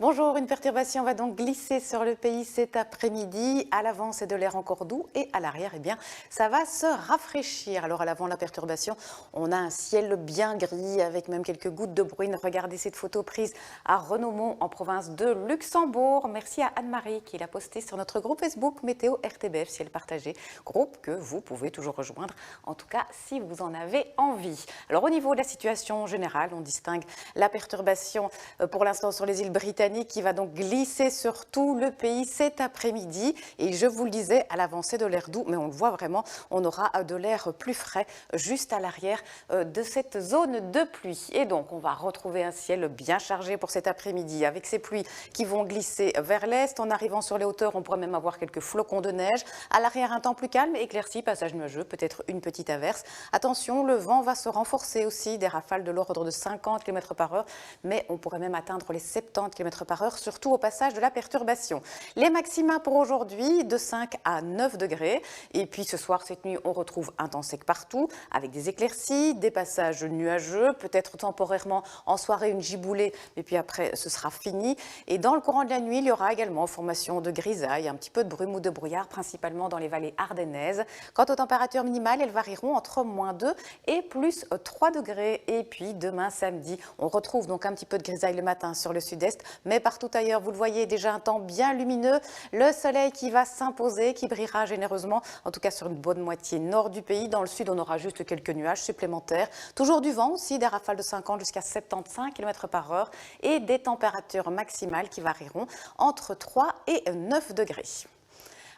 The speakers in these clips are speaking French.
Bonjour, une perturbation va donc glisser sur le pays cet après-midi. À l'avant, c'est de l'air encore doux et à l'arrière, eh bien, ça va se rafraîchir. Alors à l'avant, la perturbation, on a un ciel bien gris avec même quelques gouttes de bruine. Regardez cette photo prise à Renaumont en province de Luxembourg. Merci à Anne-Marie qui l'a postée sur notre groupe Facebook Météo RTBF, ciel partagé, groupe que vous pouvez toujours rejoindre, en tout cas si vous en avez envie. Alors au niveau de la situation générale, on distingue la perturbation pour l'instant sur les îles britanniques qui va donc glisser sur tout le pays cet après-midi. Et je vous le disais, à l'avancée de l'air doux, mais on le voit vraiment, on aura de l'air plus frais juste à l'arrière de cette zone de pluie. Et donc, on va retrouver un ciel bien chargé pour cet après-midi avec ces pluies qui vont glisser vers l'est. En arrivant sur les hauteurs, on pourrait même avoir quelques flocons de neige. À l'arrière, un temps plus calme, éclairci, passage nuageux, peut-être une petite averse. Attention, le vent va se renforcer aussi, des rafales de l'ordre de 50 km/h, mais on pourrait même atteindre les 70 km/h, surtout au passage de la perturbation. Les maxima pour aujourd'hui, de 5 à 9 degrés. Et puis ce soir, cette nuit, on retrouve un temps sec partout, avec des éclaircies, des passages nuageux, peut-être temporairement en soirée une giboulée, et puis après, ce sera fini. Et dans le courant de la nuit, il y aura également formation de grisailles, un petit peu de brume ou de brouillard, principalement dans les vallées ardennaises. Quant aux températures minimales, elles varieront entre -2 et +3 degrés. Et puis demain, samedi, on retrouve donc un petit peu de grisaille le matin sur le sud-est, mais partout ailleurs, vous le voyez, déjà un temps bien lumineux. Le soleil qui va s'imposer, qui brillera généreusement, en tout cas sur une bonne moitié nord du pays. Dans le sud, on aura juste quelques nuages supplémentaires. Toujours du vent aussi, des rafales de 50 jusqu'à 75 km/h et des températures maximales qui varieront entre 3 et 9 degrés.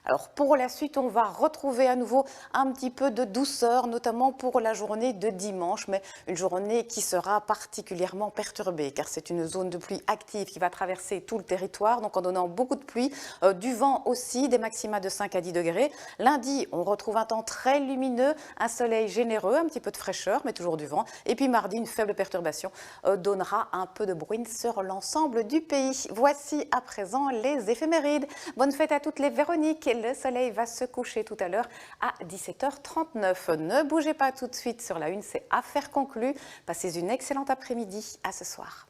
Alors pour la suite, on va retrouver à nouveau un petit peu de douceur, notamment pour la journée de dimanche, mais une journée qui sera particulièrement perturbée, car c'est une zone de pluie active qui va traverser tout le territoire, donc en donnant beaucoup de pluie, du vent aussi, des maxima de 5 à 10 degrés. Lundi, on retrouve un temps très lumineux, un soleil généreux, un petit peu de fraîcheur, mais toujours du vent. Et puis mardi, une faible perturbation donnera un peu de bruine sur l'ensemble du pays. Voici à présent les éphémérides. Bonne fête à toutes les Véroniques. Le soleil va se coucher tout à l'heure à 17h39. Ne bougez pas tout de suite sur la une, c'est affaire conclue. Passez une excellente après-midi. À ce soir.